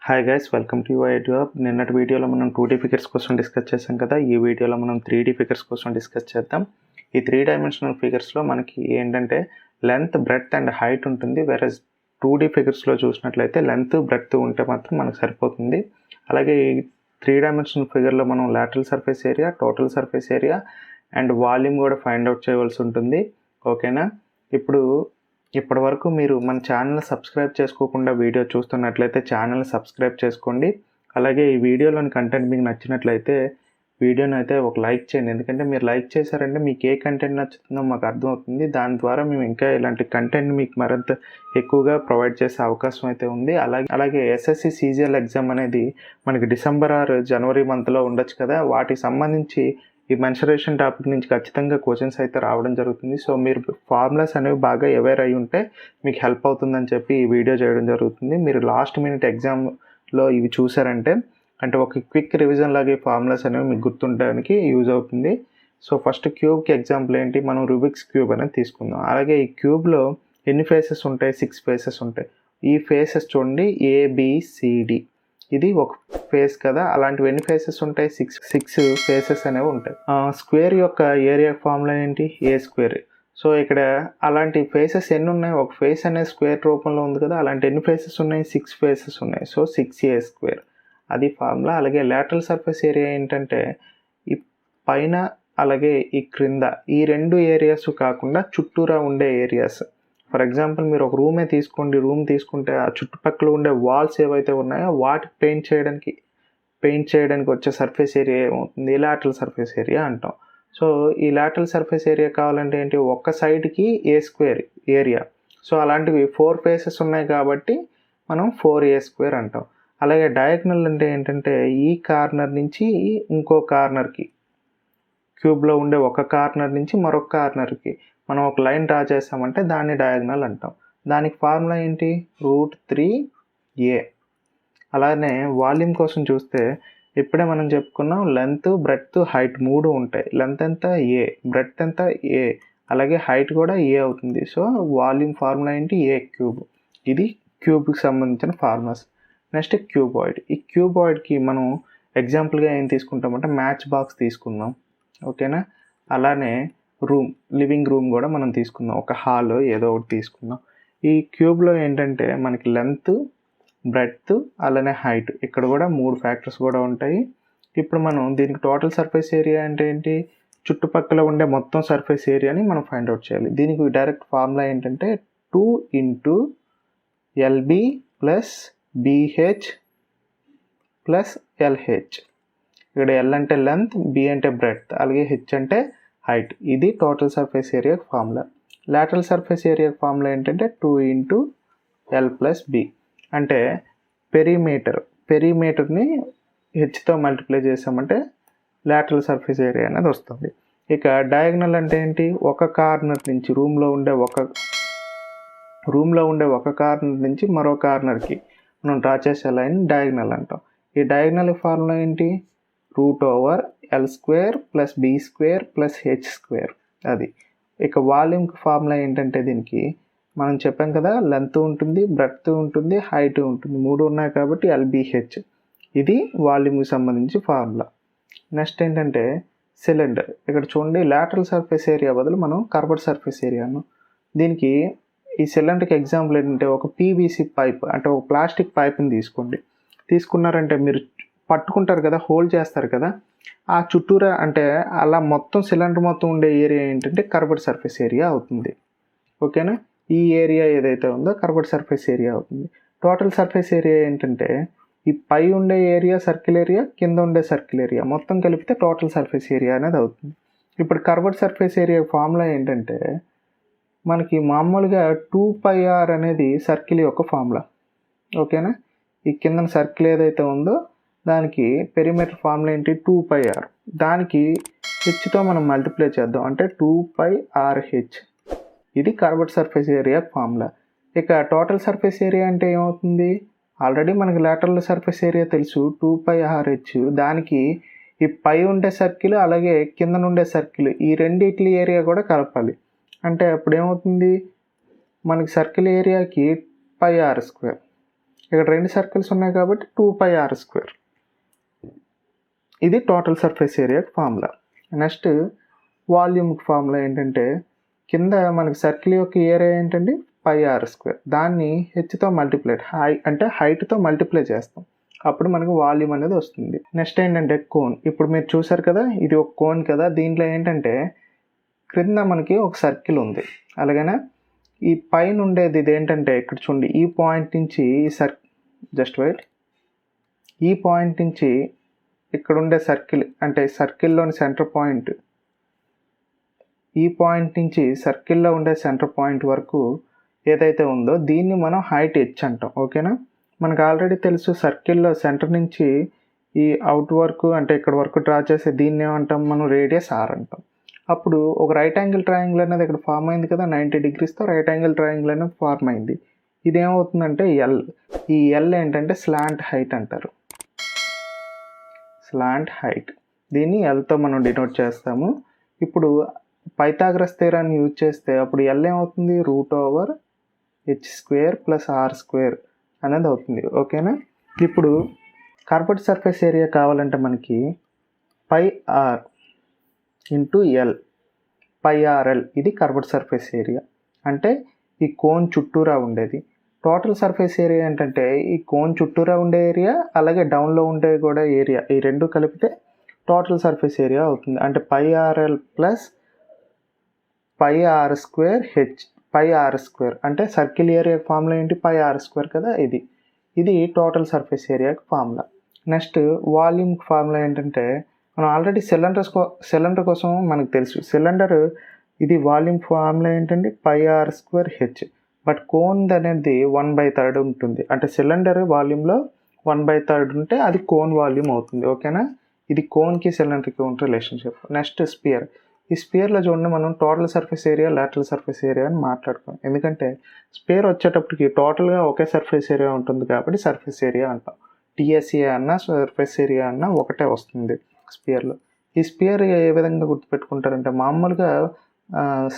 Hi guys, welcome to YouTube. నిన్నటి వీడియోలో మనం 2D ఫిగర్స్ కోసం డిస్కస్ చేసాం కదా. ఈ వీడియోలో మనం 3D ఫిగర్స్ కోసం డిస్కస్ చేద్దాం. ఈ 3 డైమెన్షనల్ ఫిగర్స్లో మనకి ఏంటంటే లెంత్, బ్రెడ్త్ అండ్ హైట్ ఉంటుంది. వేరేస్ 2D ఫిగర్స్లో చూసినట్లయితే లెంత్, బ్రెడ్త్ ఉంటే మాత్రం మనకు సరిపోతుంది. అలాగే ఈ 3 డైమెన్షనల్ ఫిగర్లో మనం lateral surface area, total surface area and volume కూడా ఫైండ్ అవుట్ చేయవలసి ఉంటుంది. ఓకేనా? ఇప్పటి వరకు మీరు మన ఛానల్ సబ్స్క్రైబ్ చేసుకోకుండా వీడియో చూస్తున్నట్లయితే ఛానల్ సబ్స్క్రైబ్ చేసుకోండి. అలాగే ఈ వీడియోలోని కంటెంట్ మీకు నచ్చినట్లయితే వీడియోని అయితే ఒక లైక్ చేయండి. ఎందుకంటే మీరు లైక్ చేశారంటే మీకు ఏ కంటెంట్ నచ్చుతుందో మాకు అర్థమవుతుంది. దాని ద్వారా మేము ఇంకా ఇలాంటి కంటెంట్ మీకు మరింత ఎక్కువగా ప్రొవైడ్ చేసే అవకాశం అయితే ఉంది. అలాగే ఎస్ఎస్సి సీజీఎల్ ఎగ్జామ్ అనేది మనకి డిసెంబర్ ఆర్ జనవరి మంత్లో ఉండొచ్చు కదా. వాటికి సంబంధించి ఈ మెన్సురేషన్ టాపిక్ నుంచి ఖచ్చితంగా క్వశ్చన్స్ అయితే రావడం జరుగుతుంది. సో మీరు ఫార్ములాస్ అనేవి బాగా అవేర్ అయి ఉంటే మీకు హెల్ప్ అవుతుందని చెప్పి ఈ వీడియో చేయడం జరుగుతుంది. మీరు లాస్ట్ మినిట్ ఎగ్జామ్లో ఇవి చూసారంటే అంటే ఒక క్విక్ రివిజన్ లాగే ఫార్ములాస్ అనేవి మీకు గుర్తుండడానికి యూజ్ అవుతుంది. సో ఫస్ట్ క్యూబ్కి ఎగ్జాంపుల్ ఏంటి, మనం రూబిక్స్ క్యూబ్ అనేది తీసుకుందాం. అలాగే ఈ క్యూబ్లో ఎన్ని ఫేసెస్ ఉంటాయి? 6 ఫేసెస్ ఉంటాయి. ఈ ఫేసెస్ చూడండి, ఏబిసిడి, ఇది ఒక ఫేస్ కదా. అలాంటివి ఎన్ని ఫేసెస్ ఉంటాయి? 6 ఫేసెస్ అనేవి ఉంటాయి. స్క్వేర్ యొక్క ఏరియా ఫార్ములా ఏంటి? ఏ స్క్వేర్. సో ఇక్కడ అలాంటి ఫేసెస్ ఎన్ని ఉన్నాయి? ఒక ఫేస్ అనేది స్క్వేర్ రూపంలో ఉంది కదా. అలాంటి ఎన్ని ఫేసెస్ ఉన్నాయి? 6 ఫేసెస్ ఉన్నాయి. సో 6a స్క్వేర్, అది ఫార్ములా. అలాగే లాటరల్ సర్ఫేస్ ఏరియా ఏంటంటే ఈ పైన అలాగే ఈ క్రింద ఈ రెండు ఏరియాస్ కాకుండా చుట్టూరా ఉండే ఏరియాస్. ఫర్ ఎగ్జాంపుల్ మీరు ఒక రూమే తీసుకోండి. రూమ్ తీసుకుంటే ఆ చుట్టుపక్కల ఉండే వాల్స్ ఏవైతే ఉన్నాయో వాటికి పెయింట్ చేయడానికి వచ్చే సర్ఫేస్ ఏరియా ఏమవుతుంది? లాటరల్ సర్ఫేస్ ఏరియా అంటాం. సో ఈ లాటరల్ సర్ఫేస్ ఏరియా కావాలంటే ఏంటి? ఒక్క సైడ్కి ఏ స్క్వేర్ ఏరియా. సో అలాంటివి 4 ఫేసెస్ ఉన్నాయి కాబట్టి మనం 4a స్క్వేర్ అంటాం. అలాగే డయాగ్నల్ అంటే ఏంటంటే ఈ కార్నర్ నుంచి ఇంకో కార్నర్కి, క్యూబ్లో ఉండే ఒక కార్నర్ నుంచి మరొక కార్నర్కి మనం ఒక లైన్ డ్రా చేస్తామంటే దాన్ని డయాగ్నల్ అంటాం. దానికి ఫార్ములా ఏంటి? √3a. అలానే వాల్యూమ్ కోసం చూస్తే ఇప్పుడే మనం చెప్పుకున్నాం లెంత్, బ్రెడ్త్, హైట్ 3 ఉంటాయి. లెంత్ ఎంత? a, బ్రెడ్త్ ఎంత? a, అలాగే హైట్ కూడా a అవుతుంది. సో వాల్యూమ్ ఫార్ములా ఏంటి? a cube. ఇది క్యూబ్కి సంబంధించిన ఫార్ములాస్. Next cuboid. ఈ క్యూబాయిడ్కి మనం ఎగ్జాంపుల్గా ఏం తీసుకుంటామంటే మ్యాచ్ బాక్స్ తీసుకుందాం. ఓకేనా? అలానే లివింగ్ రూమ్ కూడా మనం తీసుకుందాం. ఒక హాల్ ఏదో ఒకటి తీసుకుందాం. ఈ క్యూబ్లో ఏంటంటే మనకి లెంత్, బ్రెడ్త్ అలానే హైట్, ఇక్కడ కూడా 3 ఫ్యాక్టర్స్ కూడా ఉంటాయి. ఇప్పుడు మనం దీనికి టోటల్ సర్ఫేస్ ఏరియా అంటే ఏంటి? చుట్టుపక్కల ఉండే మొత్తం సర్ఫేస్ ఏరియాని మనం ఫైండ్ అవుట్ చేయాలి. దీనికి డైరెక్ట్ ఫార్ములా ఏంటంటే 2 × LB + BH + LH. ఇక్కడ L అంటే లెంత్, B అంటే బ్రెడ్త్, అలాగే H అంటే హైట్. ఇది total surface area formula. Lateral surface area formula ఏంటంటే 2 × L + B. అంటే పెరిమీటర్ని హెచ్తో మల్టిప్లై చేసామంటే లాటరల్ సర్ఫేస్ ఏరియా అనేది వస్తుంది. ఇక డయాగ్నల్ అంటే ఏంటి? ఒక కార్నర్ నుంచి రూమ్లో ఉండే ఒక కార్నర్ నుంచి మరో కార్నర్కి మనం డ్రా చేసే లైన్ డయాగ్నల్ అంటాం. ఈ డయాగ్నల్ ఫార్ములా ఏంటి? √L² + B² + H². అది. ఇక వాల్యూమ్కి ఫార్ములా ఏంటంటే దీనికి మనం చెప్పాం కదా, లెంత్ ఉంటుంది, బ్రెడ్త్ ఉంటుంది, హైట్ ఉంటుంది. 3 ఉన్నాయి కాబట్టి LBH. ఇది వాల్యూమ్కి సంబంధించి ఫార్ములా. నెక్స్ట్ ఏంటంటే సిలిండర్. ఇక్కడ చూడండి, లాటరల్ సర్ఫేస్ ఏరియా బదులు మనం కర్వ్డ్ సర్ఫేస్ ఏరియాను. దీనికి ఈ సిలిండర్కి ఎగ్జాంపుల్ ఏంటంటే ఒక PVC పైప్, అంటే ఒక ప్లాస్టిక్ పైప్ని తీసుకున్నారంటే మీరు పట్టుకుంటారు కదా, హోల్డ్ చేస్తారు కదా, ఆ చుట్టూరా అంటే అలా మొత్తం సిలిండర్ మొత్తం ఉండే ఏరియా ఏంటంటే కర్వ్డ్ సర్ఫేస్ ఏరియా అవుతుంది. ఓకేనా? ఈ ఏరియా ఏదైతే ఉందో కర్వ్డ్ సర్ఫేస్ ఏరియా అవుతుంది. టోటల్ సర్ఫేస్ ఏరియా ఏంటంటే ఈ పై ఉండే ఏరియా సర్కిల్ ఏరియా, కింద ఉండే సర్కిల్ ఏరియా మొత్తం కలిపితే టోటల్ సర్ఫేస్ ఏరియా అనేది అవుతుంది. ఇప్పుడు కర్వ్డ్ సర్ఫేస్ ఏరియా ఫార్ములా ఏంటంటే మనకి మామూలుగా 2πr అనేది సర్కిల్ యొక్క ఫార్ములా. ఓకేనా? ఈ కింద సర్కిల్ ఏదైతే ఉందో దానికి పెరిమీటర్ ఫార్ములా ఏంటి? 2πr. దానికి హెచ్తో మనం మల్టిప్లై చేద్దాం అంటే 2πrh. ఇది కర్వ్డ్ సర్ఫేస్ ఏరియా ఫార్ములా. ఇక టోటల్ సర్ఫేస్ ఏరియా అంటే ఏమవుతుంది? ఆల్రెడీ మనకి లాటరల్ సర్ఫేస్ ఏరియా తెలుసు, 2πrh. దానికి ఈ పై ఉండే సర్కిల్ అలాగే కింద ఉండే సర్కిల్ ఈ రెండిట్ల ఏరియా కూడా కలపాలి. అంటే అప్పుడు ఏమవుతుంది? మనకి సర్కిల్ ఏరియాకి πr². ఇక్కడ 2 సర్కిల్స్ ఉన్నాయి కాబట్టి 2πr². ఇది టోటల్ సర్ఫేస్ ఏరియాకి ఫార్ములా. నెక్స్ట్ వాల్యూమ్కి ఫార్ములా ఏంటంటే కింద మనకి సర్కిల్ యొక్క ఏరియా ఏంటండి πr². దాన్ని హెచ్తో మల్టిప్లై అంటే హైట్తో మల్టిప్లై చేస్తాం, అప్పుడు మనకు వాల్యూమ్ అనేది వస్తుంది. నెక్స్ట్ ఏంటంటే కోన్. ఇప్పుడు మీరు చూసారు కదా, ఇది ఒక కోన్ కదా, దీంట్లో ఏంటంటే క్రింద మనకి ఒక సర్కిల్ ఉంది. అలాగనే ఈ పైన ఉండేది ఇది ఏంటంటే ఇక్కడ చూడండి, ఈ పాయింట్ నుంచి ఈ పాయింట్ నుంచి ఇక్కడ ఉండే సర్కిల్, అంటే సర్కిల్లోని సెంటర్ పాయింట్, ఈ పాయింట్ నుంచి సర్కిల్లో ఉండే సెంటర్ పాయింట్ వరకు ఏదైతే ఉందో దీన్ని మనం హైట్ హెచ్ అంటాం. ఓకేనా. మనకు ఆల్రెడీ తెలుసు, సర్కిల్లో సెంటర్ నుంచి ఈ అవుట్ వరకు అంటే ఇక్కడ వరకు డ్రా చేసే దీన్ని ఏమంటాం మనం, రేడియస్ ఆర్ అంటాం. అప్పుడు ఒక రైట్ యాంగిల్ ట్రయాంగిల్ అనేది ఇక్కడ ఫార్మ్ అయింది కదా, 90 degreesతో రైట్ యాంగిల్ ట్రయాంగిల్ అనేది ఫార్మ్ అయింది. ఇదేమవుతుందంటే ఎల్. ఈ ఎల్ ఏంటంటే స్లాంట్ హైట్ అంటారు, స్లాంట్ హైట్. దీన్ని ఎల్తో మనం డినోట్ చేస్తాము. ఇప్పుడు పైథాగరస్ థియరాన్ని యూజ్ చేస్తే అప్పుడు ఎల్ ఏమవుతుంది, √h² + r² అనేది అవుతుంది. ఓకేనా. ఇప్పుడు కర్వ్డ్ సర్ఫేస్ ఏరియా కావాలంటే మనకి πr × L, πrl. ఇది కర్వ్డ్ సర్ఫేస్ ఏరియా, అంటే ఈ కోన్ చుట్టూరా ఉండేది. టోటల్ సర్ఫేస్ ఏరియా ఏంటంటే ఈ కోన్ చుట్టూరా ఉండే ఏరియా, అలాగే డౌన్లో ఉండే కూడా ఏరియా, ఈ రెండు కలిపితే టోటల్ సర్ఫేస్ ఏరియా అవుతుంది. అంటే πrl + πr², అంటే సర్కిల్ ఏరియా ఫార్ములా ఏంటి, πr² కదా. ఇది టోటల్ సర్ఫేస్ ఏరియాకి ఫార్ములా. నెక్స్ట్ వాల్యూమ్ ఫార్ములా ఏంటంటే మనం ఆల్రెడీ సిలిండర్ కోసం మనకు తెలుసు, సిలిండర్ ఇది వాల్యూమ్ ఫార్ములా ఏంటండి πr²h. బట్ కోన్ అనేది 1/3 ఉంటుంది, అంటే సిలిండర్ వాల్యూమ్లో 1/3 ఉంటే అది కోన్ వాల్యూమ్ అవుతుంది. ఓకేనా. ఇది కోన్కి సిలిండర్కి ఉన్న రిలేషన్షిప్. Next spear. ఈ స్పియర్లో చూడండి, మనం total surface area, lateral surface area అని మాట్లాడుకోం. ఎందుకంటే స్పియర్ వచ్చేటప్పటికి టోటల్గా ఒకే సర్ఫేస్ ఏరియా ఉంటుంది కాబట్టి సర్ఫేస్ ఏరియా అంటాం. టీఎస్ఏ అన్నా సర్ఫేస్ ఏరియా అన్నా ఒకటే వస్తుంది స్పియర్లో. ఈ స్పియర్ ఏ విధంగా గుర్తుపెట్టుకుంటారంటే మామూలుగా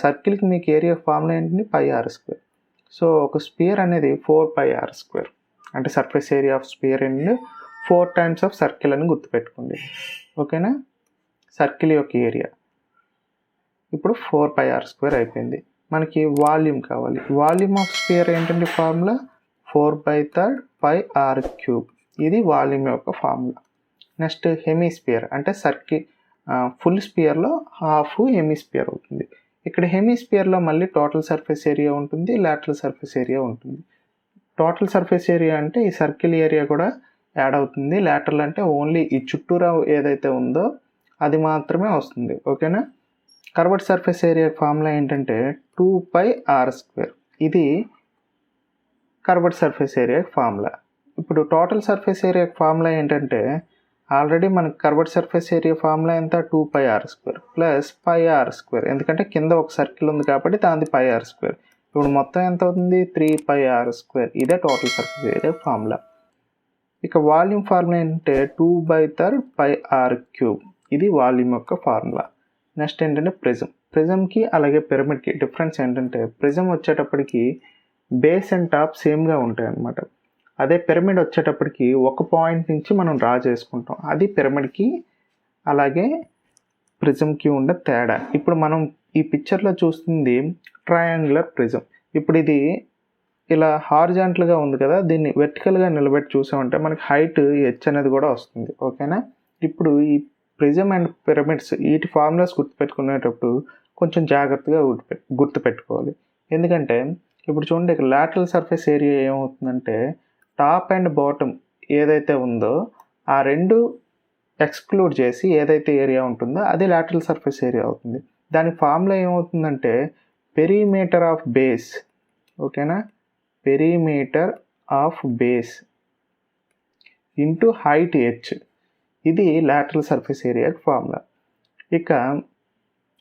సర్కిల్కి మీకు ఏరియా ఫార్ములా ఏంటంటే πr². సో ఒక స్పియర్ అనేది 4πr², అంటే surface area of sphere and 4 times of circle అని గుర్తుపెట్టుకోండి. ఓకేనా. సర్కిల్ యొక్క ఏరియా ఇప్పుడు 4πr² అయిపోయింది. మనకి వాల్యూమ్ కావాలి. వాల్యూమ్ ఆఫ్ స్పియర్ ఏంటంటే ఫార్ములా 4/3 πr³. ఇది వాల్యూమ్ యొక్క ఫార్ములా. నెక్స్ట్ హెమిస్పియర్, అంటే ఫుల్ స్పియర్లో హాఫ్ హెమిస్పియర్ అవుతుంది. ఇక్కడ హెమిస్పియర్లో మళ్ళీ టోటల్ సర్ఫేస్ ఏరియా ఉంటుంది, లాటరల్ సర్ఫేస్ ఏరియా ఉంటుంది. టోటల్ సర్ఫేస్ ఏరియా అంటే ఈ సర్కిల్ ఏరియా కూడా యాడ్ అవుతుంది. లాటరల్ అంటే ఓన్లీ ఈ చుట్టూరా ఏదైతే ఉందో అది మాత్రమే వస్తుంది. ఓకేనా. కర్వ్డ్ సర్ఫేస్ ఏరియా ఫార్ములా ఏంటంటే 2πr². ఇది కర్వ్డ్ సర్ఫేస్ ఏరియా ఫార్ములా. ఇప్పుడు టోటల్ సర్ఫేస్ ఏరియా ఫార్ములా ఏంటంటే ఆల్రెడీ మనకి కర్వ్డ్ సర్ఫేస్ ఏరియా ఫార్ములా ఎంత, 2πr² + πr². ఎందుకంటే కింద ఒక సర్కిల్ ఉంది కాబట్టి దాని πr². ఇప్పుడు మొత్తం ఎంత అవుతుంది, 3πr². ఇదే టోటల్ సర్ఫేస్ ఏరియా ఫార్ములా. ఇక వాల్యూమ్ ఫార్ములా ఏంటంటే 2/3 πr³. ఇది వాల్యూమ్ యొక్క ఫార్ములా. నెక్స్ట్ ఏంటంటే ప్రిజమ్కి అలాగే పిరమిడ్కి డిఫరెన్స్ ఏంటంటే ప్రిజం వచ్చేటప్పటికి బేస్ అండ్ టాప్ సేమ్గా ఉంటాయి అన్నమాట. అదే పిరమిడ్ వచ్చేటప్పటికి ఒక పాయింట్ నుంచి మనం డ్రా చేసుకుంటాం. అది పిరమిడ్కి అలాగే ప్రిజంకి ఉండే తేడా. ఇప్పుడు మనం ఈ పిక్చర్లో చూస్తుంది ట్రయాంగులర్ ప్రిజం. ఇప్పుడు ఇది ఇలా హారిజాంటల్గా ఉంది కదా, దీన్ని వెర్టికల్గా నిలబెట్టి చూసామంటే మనకి హైట్ హెచ్ అనేది కూడా వస్తుంది. ఓకేనా. ఇప్పుడు ఈ ప్రిజం అండ్ పిరమిడ్స్ వీటి ఫార్ములాస్ గుర్తుపెట్టుకునేటప్పుడు కొంచెం జాగ్రత్తగా గుర్తుపెట్టుకోవాలి. ఎందుకంటే ఇప్పుడు చూడండి, ఇక్కడ లాటరల్ సర్ఫేస్ ఏరియా ఏమవుతుందంటే టాప్ అండ్ బాటమ్ ఏదైతే ఉందో ఆ రెండు ఎక్స్క్లూడ్ చేసి ఏదైతే ఏరియా ఉంటుందో అది లాటరల్ సర్ఫేస్ ఏరియా అవుతుంది. దాని ఫార్ములా ఏమవుతుందంటే పెరిమీటర్ ఆఫ్ బేస్. ఓకేనా. Perimeter of base into height H. ఇది లాటరల్ సర్ఫేస్ ఏరియాకి ఫార్ములా. ఇక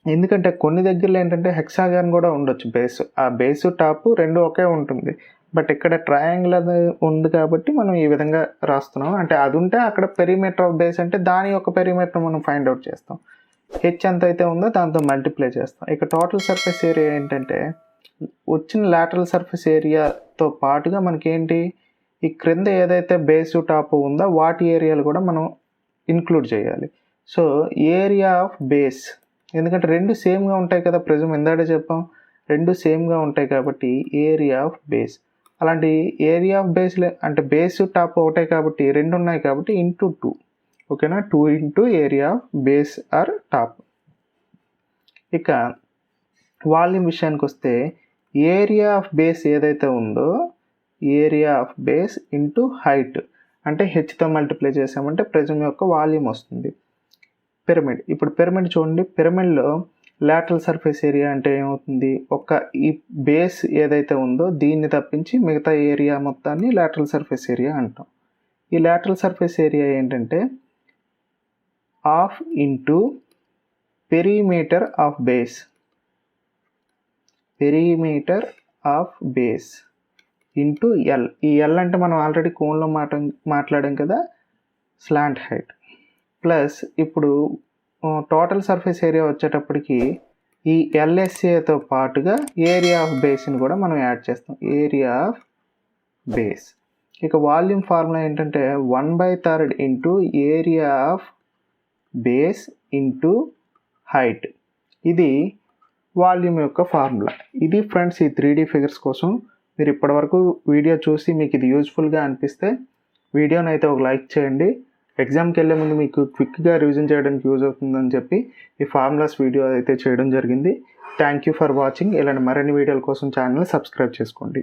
ఎందుకంటే కొన్ని దగ్గరలో ఏంటంటే హెక్సాగాన్ కూడా ఉండొచ్చు బేస్, ఆ బేస్ టాప్ రెండు ఒకే ఉంటుంది. బట్ ఇక్కడ ట్రయాంగిల్ అది ఉంది కాబట్టి మనం ఈ విధంగా రాస్తున్నాం. అంటే అది ఉంటే అక్కడ పెరిమీటర్ ఆఫ్ బేస్ అంటే దాని యొక్క పెరిమీటర్ మనం ఫైండ్ అవుట్ చేస్తాం. హెచ్ ఎంత అయితే ఉందో దాంతో మల్టిప్లై చేస్తాం. ఇక టోటల్ సర్ఫేస్ ఏరియా ఏంటంటే వచ్చిన లాటరల్ సర్ఫేస్ ఏరియాతో పాటుగా మనకేంటి ఈ క్రింద ఏదైతే బేస్ టాప్ ఉందో వాటి ఏరియాలు కూడా మనం ఇంక్లూడ్ చేయాలి. సో ఏరియా ఆఫ్ బేస్, ఎందుకంటే రెండు సేమ్గా ఉంటాయి కదా, ప్రిజం ఇందాడే చెప్పాం రెండు సేమ్గా ఉంటాయి కాబట్టి ఏరియా ఆఫ్ బేస్. అలాంటి ఏరియా ఆఫ్ బేస్ అంటే బేస్ టాప్ ఒకటే కాబట్టి రెండు ఉన్నాయి కాబట్టి ఇంటూ 2, ఓకేనా, 2 into area of base or top. ఇక వాల్యూమ్ విషయానికి వస్తే ఏరియా ఆఫ్ బేస్ ఏదైతే ఉందో area of base into height, అంటే హెచ్తో మల్టిప్లై చేసామంటే ప్రిజం యొక్క వాల్యూమ్ వస్తుంది. పిరమిడ్, ఇప్పుడు పిరమిడ్ చూడండి, పిరమిడ్లో లాటరల్ సర్ఫేస్ ఏరియా అంటే ఏమవుతుంది, ఈ బేస్ ఏదైతే ఉందో దీన్ని తప్పించి మిగతా ఏరియా మొత్తాన్ని లాటరల్ సర్ఫేస్ ఏరియా అంటాం. ఈ లాటరల్ సర్ఫేస్ ఏరియా ఏంటంటే half into perimeter of base, perimeter of base into L. ఈ ఎల్ అంటే మనం ఆల్రెడీ కోన్లో మాట్లాడాం కదా, స్లాంట్ హైట్, ప్లస్ ఇప్పుడు టోటల్ సర్ఫేస్ ఏరియా వచ్చేటప్పటికి ఈ ఎల్ఎస్ఏతో పాటుగా ఏరియా ఆఫ్ బేస్ని కూడా మనం యాడ్ చేస్తాం, ఏరియా ఆఫ్ బేస్. ఇక వాల్యూమ్ ఫార్ములా ఏంటంటే 1/3 into area of base into height. ఇది వాల్యూమ్ యొక్క ఫార్ములా. ఇది ఫ్రెండ్స్ ఈ 3D ఫిగర్స్ కోసం. మీరు ఇప్పటివరకు వీడియో చూసి మీకు ఇది యూజ్ఫుల్గా అనిపిస్తే వీడియోని అయితే ఒక లైక్ చేయండి. ఎగ్జామ్కి వెళ్ళే ముందు మీకు క్విక్గా రివిజన్ చేయడానికి యూజ్ అవుతుందని చెప్పి ఈ ఫార్ములాస్ వీడియో అయితే చేయడం జరిగింది. Thank you for watching. ఇలాంటి మరిన్ని వీడియోల కోసం ఛానల్ సబ్స్క్రైబ్ చేసుకోండి.